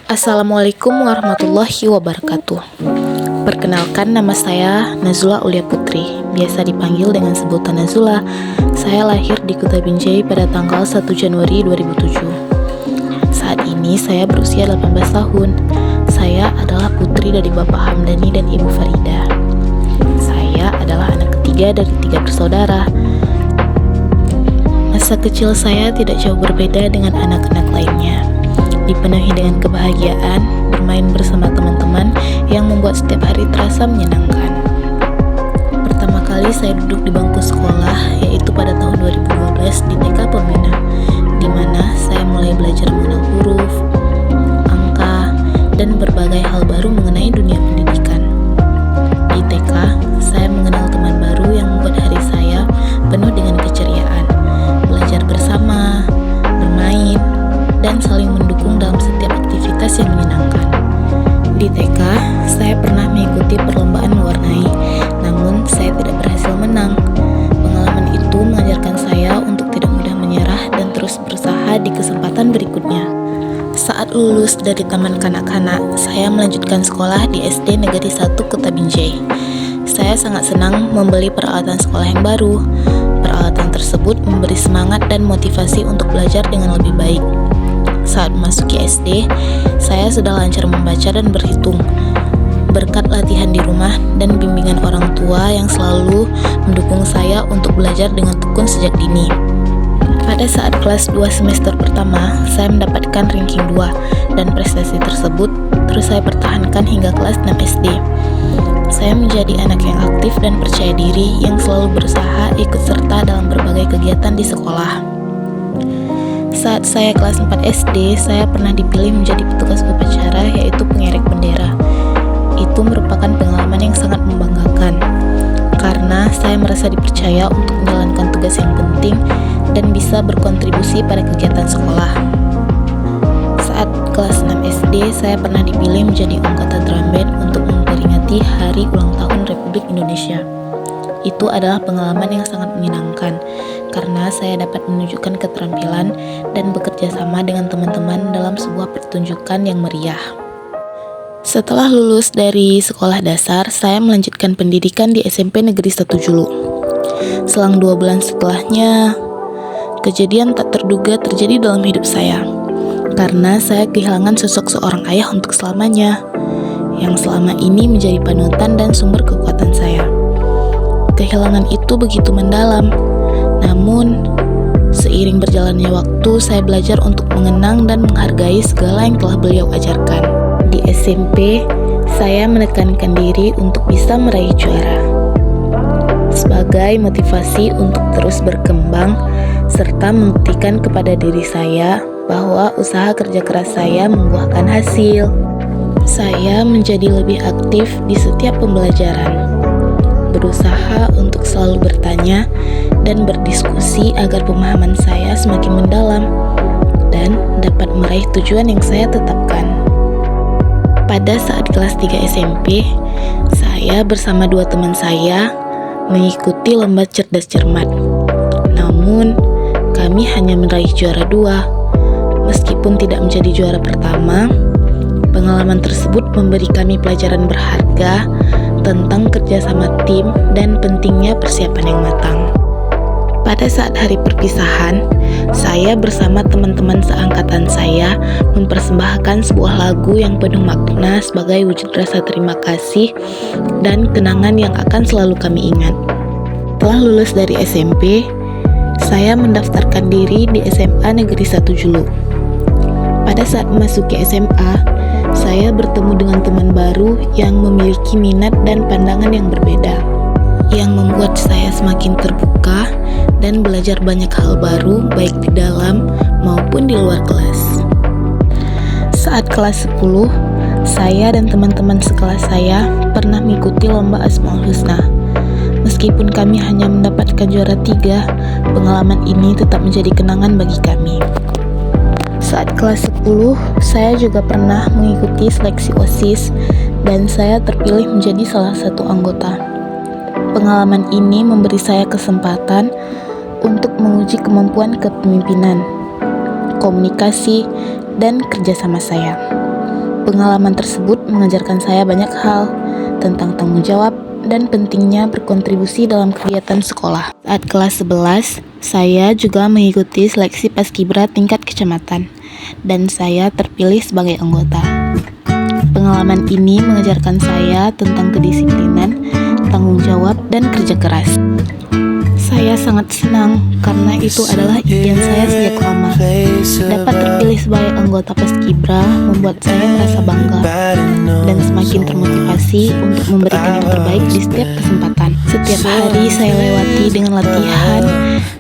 Assalamualaikum warahmatullahi wabarakatuh. Perkenalkan, nama saya Nazula Aulia Putri, biasa dipanggil dengan sebutan Nazula. Saya lahir di Kota Binjai pada tanggal 1 Januari 2007. Saat ini saya berusia 18 tahun. Saya adalah putri dari Bapak Hamdani dan Ibu Farida. Saya adalah anak ketiga dari 3 bersaudara. Masa kecil saya tidak jauh berbeda dengan anak-anak lainnya, dipenuhi dengan kebahagiaan, bermain bersama teman-teman yang membuat setiap hari terasa menyenangkan. Pertama kali saya duduk di bangku sekolah yaitu pada tahun 2012 di TK Pembina, di mana saya mulai belajar mengenal huruf, angka, dan berbagai hal baru mengenai dunia pendidikan. Di TK, saya mengenal teman baru yang membuat hari saya penuh dengan keceriaan, belajar bersama, bermain, dan saling mendukung dalam setiap aktivitas yang menyenangkan. Di TK, saya pernah mengikuti perlombaan mewarnai, namun saya tidak berhasil menang. Pengalaman itu mengajarkan saya untuk tidak mudah menyerah dan terus berusaha di kesempatan berikutnya. Saat lulus dari Taman Kanak-kanak, saya melanjutkan sekolah di SD Negeri 1 Kota Binjai. Saya sangat senang membeli peralatan sekolah yang baru. Peralatan tersebut memberi semangat dan motivasi untuk belajar dengan lebih baik. Saat memasuki SD, saya sudah lancar membaca dan berhitung. Berkat latihan di rumah dan bimbingan orang tua yang selalu mendukung saya untuk belajar dengan tekun sejak dini. Pada saat kelas 2 semester pertama, saya mendapatkan ranking 2 dan prestasi tersebut terus saya pertahankan hingga kelas 6 SD. Saya menjadi anak yang aktif dan percaya diri yang selalu berusaha ikut serta dalam berbagai kegiatan di sekolah. Saat saya kelas 4 SD, saya pernah dipilih menjadi petugas upacara yaitu pengerek bendera. Itu merupakan pengalaman yang sangat membanggakan, karena saya merasa dipercaya untuk menjalankan tugas yang penting dan bisa berkontribusi pada kegiatan sekolah. Saat kelas 6 SD, saya pernah dipilih menjadi anggota drum band untuk memperingati Hari Ulang Tahun Republik Indonesia. Itu adalah pengalaman yang sangat menyenangkan, karena saya dapat menunjukkan keterampilan dan bekerja sama dengan teman-teman dalam sebuah pertunjukan yang meriah. Setelah lulus dari sekolah dasar, saya melanjutkan pendidikan di SMP Negeri 1 Julu. Selang 2 bulan setelahnya, kejadian tak terduga terjadi dalam hidup saya, karena saya kehilangan sosok seorang ayah untuk selamanya, yang selama ini menjadi panutan dan sumber kekuatan saya. Kehilangan itu begitu mendalam, namun seiring berjalannya waktu, saya belajar untuk mengenang dan menghargai segala yang telah beliau ajarkan. Di SMP, saya menekankan diri untuk bisa meraih juara, sebagai motivasi untuk terus berkembang, serta membuktikan kepada diri saya bahwa usaha kerja keras saya membuahkan hasil. Saya menjadi lebih aktif di setiap pembelajaran, berusaha untuk selalu bertanya dan berdiskusi agar pemahaman saya semakin mendalam dan dapat meraih tujuan yang saya tetapkan. Pada saat kelas 3 SMP, saya bersama 2 teman saya mengikuti lomba cerdas cermat. Namun, kami hanya meraih juara 2. Meskipun tidak menjadi juara pertama, pengalaman tersebut memberi kami pelajaran berharga tentang kerjasama tim dan pentingnya persiapan yang matang. Pada saat hari perpisahan, saya bersama teman-teman seangkatan saya mempersembahkan sebuah lagu yang penuh makna sebagai wujud rasa terima kasih dan kenangan yang akan selalu kami ingat. Setelah lulus dari SMP, saya mendaftarkan diri di SMA Negeri 1 Julu. Pada saat memasuki SMA, saya bertemu dengan teman baru yang memiliki minat dan pandangan yang berbeda, yang membuat saya semakin terbuka dan belajar banyak hal baru baik di dalam maupun di luar kelas. Saat kelas 10, saya dan teman-teman sekelas saya pernah mengikuti lomba Asmaul Husna. Meskipun kami hanya mendapatkan juara 3, pengalaman ini tetap menjadi kenangan bagi kami. Saat kelas 10, saya juga pernah mengikuti seleksi OSIS dan saya terpilih menjadi salah satu anggota. Pengalaman ini memberi saya kesempatan untuk menguji kemampuan kepemimpinan, komunikasi, dan kerjasama saya. Pengalaman tersebut mengajarkan saya banyak hal tentang tanggung jawab dan pentingnya berkontribusi dalam kegiatan sekolah. Saat kelas 11, saya juga mengikuti seleksi paskibra tingkat kecamatan dan saya terpilih sebagai anggota. Pengalaman ini mengajarkan saya tentang kedisiplinan, tanggung jawab, dan kerja keras. Saya sangat senang karena itu adalah impian saya sejak lama. Dapat terpilih sebagai anggota paskibra membuat saya merasa bangga dan semakin termotivasi untuk memberikan yang terbaik di setiap kesempatan. Setiap hari saya lewati dengan latihan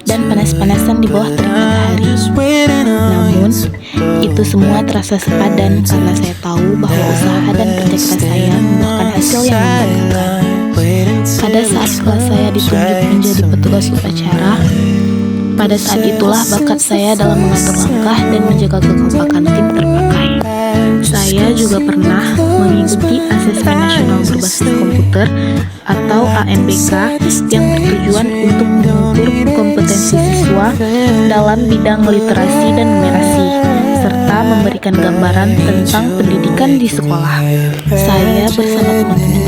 dan panas-panasan di bawah terik matahari. Namun, itu semua terasa sepadan karena saya tahu bahwa usaha dan kerja keras saya membuahkan hasil yang membanggakan. Pada saat kelas saya ditunjuk menjadi petugas upacara, pada saat itulah bakat saya dalam mengatur langkah dan menjaga kekompakan tim terpakai. Saya juga pernah mengikuti asesmen nasional berbasis komputer atau ANBK yang bertujuan untuk mengukur kompetensi siswa dalam bidang literasi dan numerasi, serta memberikan gambaran tentang pendidikan di sekolah. Saya bersama teman-teman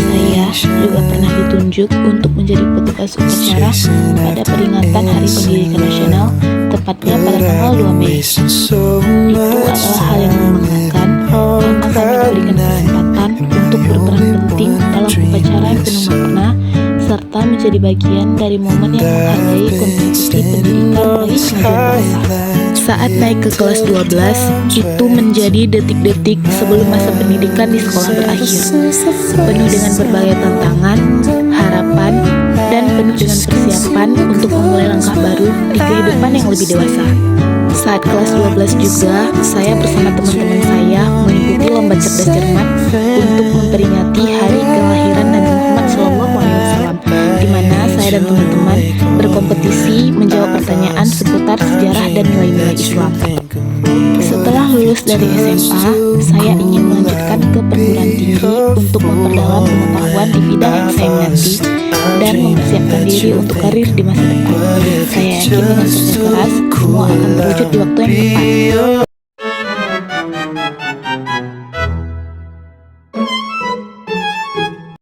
saya juga pernah ditunjuk untuk menjadi petugas upacara pada peringatan Hari Pendidikan Nasional, tepatnya pada tanggal 2 Mei. Itu adalah hal yang membanggakan karena kami diberikan kesempatan untuk berperan penting dalam upacara yang penuh makna serta menjadi bagian dari momen yang menghargai kontribusi pendidikan bagi kemajuan bangsa. Saat naik ke kelas 12, itu menjadi detik-detik sebelum masa pendidikan di sekolah berakhir. Penuh dengan berbagai tantangan, harapan, dan penuh dengan persiapan untuk memulai langkah baru di kehidupan yang lebih dewasa. Saat kelas 12 juga, saya bersama teman-teman saya mengikuti lomba cerdas cermat untuk memperingati hari kelahiran Nabi Muhammad SAW, di mana saya dan teman-teman berkompetisi menjawab pertanyaan seputar sejarah dan nilai-nilai Islam. Setelah lulus dari SMA, saya ingin melanjutkan ke perguruan tinggi untuk memperdalam pengetahuan di bidang yang saya minati dan mempersiapkan diri untuk karir di masa depan. Saya yakin dengan kerja keras, semua akan terwujud di waktu yang tepat.